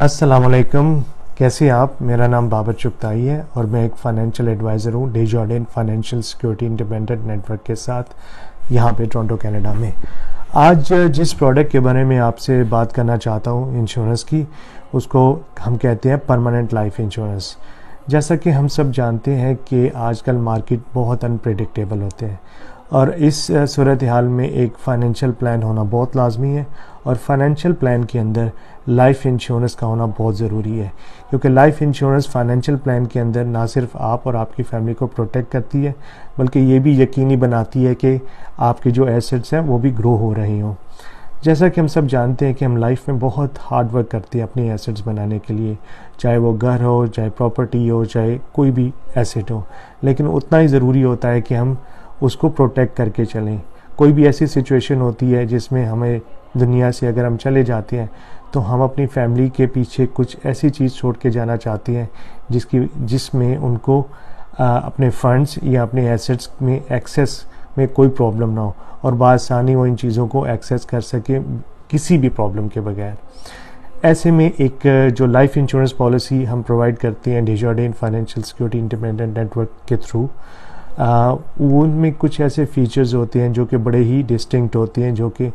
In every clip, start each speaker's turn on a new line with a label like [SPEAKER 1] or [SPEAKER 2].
[SPEAKER 1] अस्सलाम वालेकुम। कैसे आप? मेरा नाम बाबर चुगताई है और मैं एक फ़ाइनेंशियल एडवाइज़र हूँ डेजॉर्डिन फाइनेंशियल सिक्योरिटी इंडिपेंडेंट नेटवर्क के साथ यहाँ पे टोरंटो कनाडा में। आज जिस प्रोडक्ट के बारे में आपसे बात करना चाहता हूँ इंश्योरेंस की, उसको हम कहते हैं परमानेंट लाइफ इंश्योरेंस। जैसा कि हम सब जानते हैं कि आजकल मार्केट बहुत अनप्रेडिक्टेबल होते हैं और इस सूरत हाल में एक फ़ाइनेंशियल प्लान होना बहुत लाजमी है और फाइनेंशियल प्लान के अंदर लाइफ इंश्योरेंस का होना बहुत ज़रूरी है, क्योंकि लाइफ इंश्योरेंस फाइनेंशियल प्लान के अंदर ना सिर्फ आप और आपकी फैमिली को प्रोटेक्ट करती है, बल्कि ये भी यकीनी बनाती है कि आपके जो एसेट्स हैं वो भी ग्रो हो रही हों। जैसा कि हम सब जानते हैं कि हम लाइफ में बहुत हार्ड वर्क करते हैं अपनी एसेट्स बनाने के लिए, चाहे वो घर हो, चाहे प्रॉपर्टी हो, चाहे कोई भी एसेट हो, लेकिन उतना ही ज़रूरी होता है कि हम उसको प्रोटेक्ट करके चलें। कोई भी ऐसी सिचुएशन होती है जिसमें हमें दुनिया से अगर हम चले जाते हैं तो हम अपनी फैमिली के पीछे कुछ ऐसी चीज़ छोड़ के जाना चाहते हैं जिसमें उनको अपने फंड्स या अपने एसेट्स में एक्सेस में कोई प्रॉब्लम ना हो और बआसानी वो इन चीज़ों को एक्सेस कर सके किसी भी प्रॉब्लम के बगैर। ऐसे में एक जो लाइफ इंश्योरेंस पॉलिसी हम प्रोवाइड करते हैं डेजॉर्डिन फाइनेंशियल सिक्योरिटी इंडिपेंडेंट नेटवर्क के थ्रू, उनमें कुछ ऐसे फीचर्स होते हैं जो कि बड़े ही डिस्टिंक्ट होते हैं, जो कि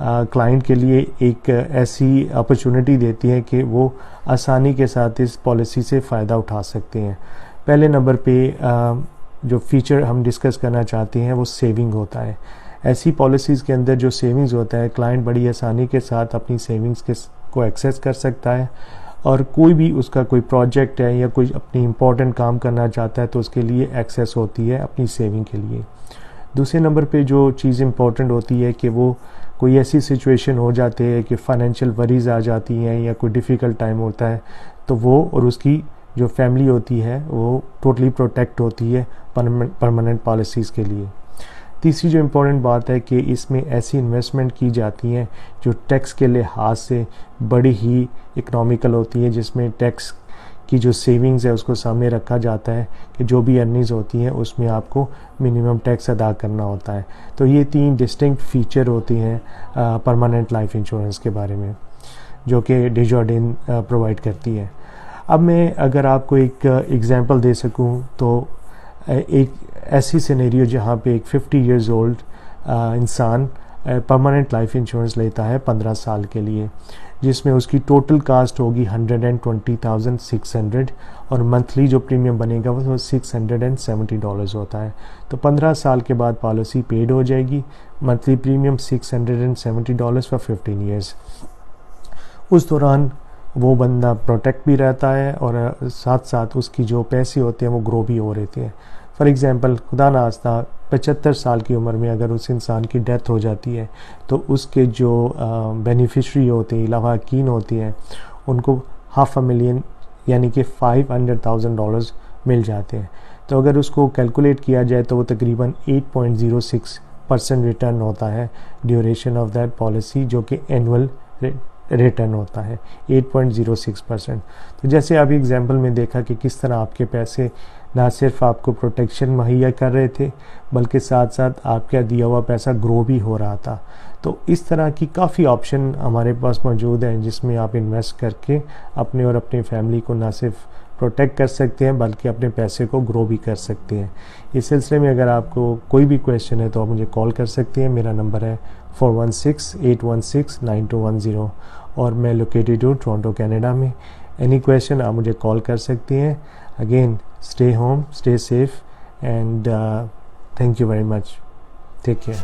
[SPEAKER 1] क्लाइंट के लिए एक ऐसी अपॉर्चुनिटी देती है कि वो आसानी के साथ इस पॉलिसी से फ़ायदा उठा सकते हैं। पहले नंबर पे जो फीचर हम डिस्कस करना चाहते हैं वो सेविंग होता है। ऐसी पॉलिसीज़ के अंदर जो सेविंग्स होता है, क्लाइंट बड़ी आसानी के साथ अपनी सेविंग्स को एक्सेस कर सकता है और कोई भी उसका कोई प्रोजेक्ट है या कोई अपनी इम्पोर्टेंट काम करना चाहता है तो उसके लिए एक्सेस होती है अपनी सेविंग के लिए। दूसरे नंबर पे जो चीज़ इम्पोर्टेंट होती है कि वो कोई ऐसी सिचुएशन हो जाती है कि फ़ाइनेंशियल वरीज़ आ जाती हैं या कोई डिफ़िकल्ट टाइम होता है तो वो और उसकी जो फैमिली होती है वो टोटली प्रोटेक्ट होती है परमानेंट पॉलिसीज़ के लिए। तीसरी जो इम्पोर्टेंट बात है कि इसमें ऐसी इन्वेस्टमेंट की जाती हैं जो टैक्स के लिहाज से बड़ी ही इकनॉमिकल होती है, जिसमें टैक्स की जो सेविंग्स है उसको सामने रखा जाता है कि जो भी अर्निंग्स होती हैं उसमें आपको मिनिमम टैक्स अदा करना होता है। तो ये 3 डिस्टिंक्ट फीचर होती हैं परमानेंट लाइफ इंश्योरेंस के बारे में, जो कि डेजॉर्डिन प्रोवाइड करती है। अब मैं अगर आपको एक एग्जांपल दे सकूं तो एक ऐसी सिनेरियो जहां पे एक 50 इयर्स ओल्ड इंसान परमानेंट लाइफ इंश्योरेंस लेता है 15 साल के लिए, जिसमें उसकी टोटल कास्ट होगी 120,600 और मंथली जो प्रीमियम बनेगा वो $670 होता है। तो 15 साल के बाद पॉलिसी पेड हो जाएगी, मंथली प्रीमियम $670 फॉर 15 ईयर्स। उस दौरान वो बंदा प्रोटेक्ट भी रहता है और साथ साथ उसकी जो पैसे होते हैं वो ग्रो भी हो रहते हैं। फॉर एग्ज़ाम्पल, खुदा ना खास्ता 75 साल की उम्र में अगर उस इंसान की डेथ हो जाती है तो उसके जो बेनिफिशरी होते हैं, लवाकिन होती हैं, उनको $500,000 यानी कि $500,000 मिल जाते हैं। तो अगर उसको कैलकुलेट किया जाए तो वो तकरीबन 8.06% रिटर्न होता है ड्यूरेशन ऑफ दैट पॉलिसी, जो कि एनुअल रिटर्न होता है 8.06%। तो जैसे अभी एग्जांपल में देखा कि किस तरह आपके पैसे ना सिर्फ आपको प्रोटेक्शन मुहैया कर रहे थे बल्कि साथ साथ आपका दिया हुआ पैसा ग्रो भी हो रहा था। तो इस तरह की काफ़ी ऑप्शन हमारे पास मौजूद हैं जिसमें आप इन्वेस्ट करके अपने और अपनी फैमिली को ना सिर्फ प्रोटेक्ट कर सकते हैं बल्कि अपने पैसे को ग्रो भी कर सकते हैं। इस सिलसिले में अगर आपको कोई भी क्वेश्चन है तो आप मुझे कॉल कर सकते हैं। मेरा नंबर है 4168169210 और मैं लोकेटेड हूँ टोरंटो कनाडा में। एनी क्वेश्चन आप मुझे कॉल कर सकते हैं। Again, stay home, stay safe, and thank you very much. Take care.